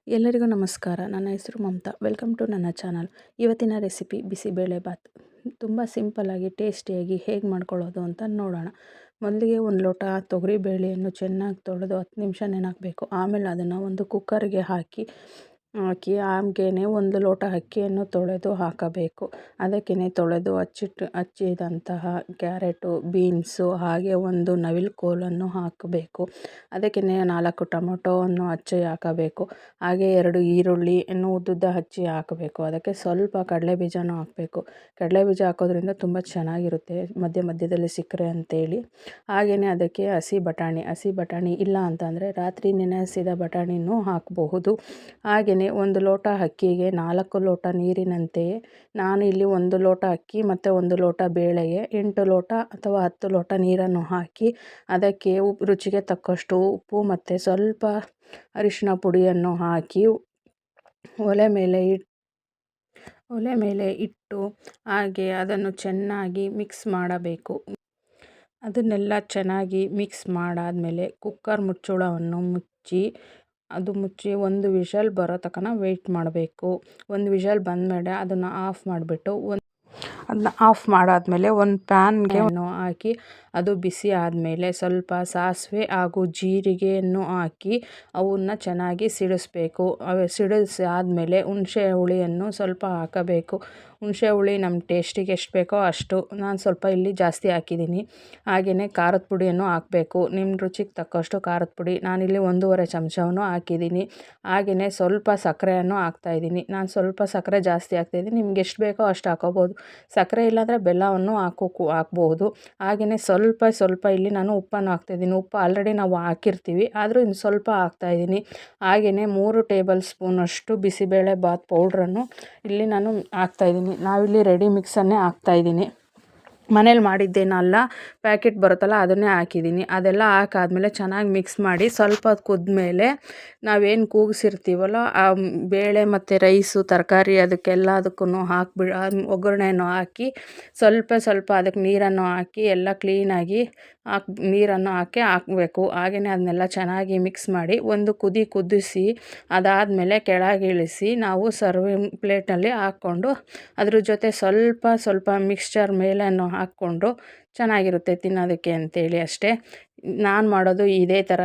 ಎಲ್ಲರಿಗೂ ನಮಸ್ಕಾರ. ನನ್ನ ಹೆಸರು ಮಮತಾ. ವೆಲ್ಕಮ್ ಟು ನನ್ನ ಚಾನಲ್. ಇವತ್ತಿನ ರೆಸಿಪಿ ಬಿಸಿಬೇಳೆಬಾತ್. ತುಂಬ ಸಿಂಪಲ್ಲಾಗಿ ಟೇಸ್ಟಿಯಾಗಿ ಹೇಗೆ ಮಾಡ್ಕೊಳ್ಳೋದು ಅಂತ ನೋಡೋಣ. ಮೊದಲಿಗೆ ಒಂದು ಲೋಟ ತೊಗರಿ ಬೇಳೆಯನ್ನು ಚೆನ್ನಾಗಿ ತೊಳೆದು 10 ನಿಮಿಷ ನೆನೆಹಾಕಬೇಕು. ಆಮೇಲೆ ಅದನ್ನು ಒಂದು ಕುಕ್ಕರ್ಗೆ ಹಾಕಿ ಹಾಗೇನೆ ಒಂದು ಲೋಟ ಅಕ್ಕಿಯನ್ನು ತೊಳೆದು ಹಾಕಬೇಕು. ಅದಕ್ಕೆ ತೊಳೆದು ಹಚ್ಚಿದಂತಹ ಕ್ಯಾರೆಟು, ಬೀನ್ಸು ಹಾಗೆ ಒಂದು ನವಿಲುಕೋಲನ್ನು ಹಾಕಬೇಕು. ಅದಕ್ಕೆ 4 ಟೊಮೊಟೊವನ್ನು ಹಚ್ಚಿ ಹಾಕಬೇಕು. ಹಾಗೆ 2 ಈರುಳ್ಳಿಯನ್ನು ಉದ್ದುದ್ದ ಹಚ್ಚಿ ಹಾಕಬೇಕು. ಅದಕ್ಕೆ ಸ್ವಲ್ಪ ಕಡಲೆಬೀಜನೂ ಹಾಕಬೇಕು. ಕಡಲೆಬೀಜ ಹಾಕೋದ್ರಿಂದ ತುಂಬ ಚೆನ್ನಾಗಿರುತ್ತೆ ಮಧ್ಯದಲ್ಲಿ ಸಿಕ್ಕರೆ ಅಂತೇಳಿ. ಹಾಗೆಯೇ ಅದಕ್ಕೆ ಹಸಿ ಬಟಾಣಿ ಇಲ್ಲ ಅಂತಂದರೆ ರಾತ್ರಿ ನೆನೆಸಿದ ಬಟಾಣಿನೂ ಹಾಕಬಹುದು. ಹಾಗೆಯೇ 1 ಲೋಟ ಅಕ್ಕಿಗೆ 4 ಲೋಟ ನೀರಿನಂತೆಯೇ ನಾನು ಇಲ್ಲಿ 1 ಲೋಟ ಅಕ್ಕಿ ಮತ್ತು 1 ಲೋಟ ಬೇಳೆಗೆ 8 ಲೋಟ ಅಥವಾ 10 ಲೋಟ ನೀರನ್ನು ಹಾಕಿ ಅದಕ್ಕೆ ರುಚಿಗೆ ತಕ್ಕಷ್ಟು ಉಪ್ಪು ಮತ್ತು ಸ್ವಲ್ಪ ಅರಿಶಿನ ಪುಡಿಯನ್ನು ಹಾಕಿ ಒಲೆ ಮೇಲೆ ಇಟ್ಟು ಹಾಗೆ ಅದನ್ನು ಚೆನ್ನಾಗಿ ಮಿಕ್ಸ್ ಮಾಡಬೇಕು. ಅದನ್ನೆಲ್ಲ ಚೆನ್ನಾಗಿ ಮಿಕ್ಸ್ ಮಾಡಾದಮೇಲೆ ಕುಕ್ಕರ್ ಮುಚ್ಚಳವನ್ನು ಮುಚ್ಚಿ ಒಂದು ವಿಷಲ್ ಬರೋ ತನಕ ವೆಯ್ಟ್ ಮಾಡಬೇಕು. ಒಂದು ವಿಷಲ್ ಬಂದಮೇಲೆ ಅದನ್ನು ಆಫ್ ಮಾಡಿಬಿಟ್ಟು ಅದನ್ನ ಆಫ್ ಮಾಡಾದಮೇಲೆ ಒಂದು ಪ್ಯಾನ್ಗೆ ಹಾಕಿ ಅದು ಬಿಸಿ ಆದಮೇಲೆ ಸ್ವಲ್ಪ ಸಾಸಿವೆ ಹಾಗೂ ಜೀರಿಗೆಯನ್ನು ಹಾಕಿ ಅವನ್ನ ಚೆನ್ನಾಗಿ ಸಿಡಿಸ್ಬೇಕು. ಸಿಡಿಸಿ ಆದಮೇಲೆ ಹುಣಸೆ ಹುಳಿಯನ್ನು ಸ್ವಲ್ಪ ಹಾಕಬೇಕು. ಹುಣಸೆ ಹುಳಿ ನಮ್ಮ ಟೇಸ್ಟಿಗೆ ಎಷ್ಟು ಬೇಕೋ ಅಷ್ಟು, ನಾನು ಸ್ವಲ್ಪ ಇಲ್ಲಿ ಜಾಸ್ತಿ ಹಾಕಿದ್ದೀನಿ. ಹಾಗೆಯೇ ಖಾರದ ಪುಡಿಯನ್ನು ಹಾಕಬೇಕು. ನಿಮ್ಮ ರುಚಿಗೆ ತಕ್ಕಷ್ಟು ಖಾರದ ಪುಡಿ ನಾನಿಲ್ಲಿ 1.5 ಚಮಚವನ್ನು ಹಾಕಿದ್ದೀನಿ. ಹಾಗೆಯೇ ಸ್ವಲ್ಪ ಸಕ್ಕರೆಯನ್ನು ಹಾಕ್ತಾಯಿದ್ದೀನಿ. ನಾನು ಸ್ವಲ್ಪ ಸಕ್ಕರೆ ಜಾಸ್ತಿ ಹಾಕ್ತಾಯಿದ್ದೀನಿ. ನಿಮ್ಗೆ ಎಷ್ಟು ಬೇಕೋ ಅಷ್ಟು ಹಾಕೋಬೋದು. ಸಕ್ಕರೆ ಇಲ್ಲಾಂದರೆ ಬೆಲ್ಲವನ್ನು ಹಾಕ್ಬೋದು. ಹಾಗೆಯೇ ಸ್ವಲ್ಪ ಇಲ್ಲಿ ನಾನು ಉಪ್ಪನ್ನು ಹಾಕ್ತಾಯಿದ್ದೀನಿ. ಉಪ್ಪು ಆಲ್ರೆಡಿ ನಾವು ಹಾಕಿರ್ತೀವಿ, ಆದರೂ ಇನ್ನು ಸ್ವಲ್ಪ ಹಾಕ್ತಾಯಿದ್ದೀನಿ. ಹಾಗೆಯೇ 3 ಟೇಬಲ್ ಸ್ಪೂನಷ್ಟು ಬಿಸಿಬೇಳೆ ಬಾತ್ ಪೌಡ್ರನ್ನು ಇಲ್ಲಿ ನಾನು ಹಾಕ್ತಾಯಿದ್ದೀನಿ. ನಾವಿಲ್ಲಿ ರೆಡಿ ಮಿಕ್ಸನ್ನೇ ಹಾಕ್ತಾಯಿದ್ದೀನಿ. ಮನೇಲಿ ಮಾಡಿದ್ದೇನಲ್ಲ, ಪ್ಯಾಕೆಟ್ ಬರುತ್ತಲ್ಲ ಅದನ್ನೇ ಹಾಕಿದ್ದೀನಿ. ಅದೆಲ್ಲ ಹಾಕಾದ್ಮೇಲೆ ಚೆನ್ನಾಗಿ ಮಿಕ್ಸ್ ಮಾಡಿ ಸ್ವಲ್ಪ ಹೊತ್ತು ಕುದ್ಮೇಲೆ ನಾವೇನು ಕೂಗಿಸಿರ್ತೀವಲ್ಲ ಆ ಬೇಳೆ ಮತ್ತು ರೈಸು ತರಕಾರಿ ಅದಕ್ಕೂ ಒಗ್ಗರಣೆಯನ್ನು ಹಾಕಿ ಸ್ವಲ್ಪ ಅದಕ್ಕೆ ನೀರನ್ನು ಹಾಕಿ ಎಲ್ಲ ಕ್ಲೀನಾಗಿ ನೀರನ್ನು ಹಾಕಬೇಕು. ಹಾಗೆಯೇ ಅದನ್ನೆಲ್ಲ ಚೆನ್ನಾಗಿ ಮಿಕ್ಸ್ ಮಾಡಿ ಒಂದು ಕುದಿಸಿ ಅದಾದಮೇಲೆ ಕೆಳಗಿಳಿಸಿ ನಾವು ಸರ್ವಿಂಗ್ ಪ್ಲೇಟಲ್ಲಿ ಹಾಕ್ಕೊಂಡು ಅದ್ರ ಜೊತೆ ಸ್ವಲ್ಪ ಮಿಕ್ಸ್ಚರ್ ಮೇಲೆಯನ್ನು ಹಾಕ್ಕೊಂಡು ಚೆನ್ನಾಗಿರುತ್ತೆ ತಿನ್ನೋದಕ್ಕೆ ಅಂತೇಳಿ ಅಷ್ಟೇ. ನಾನು ಮಾಡೋದು ಇದೇ ಥರ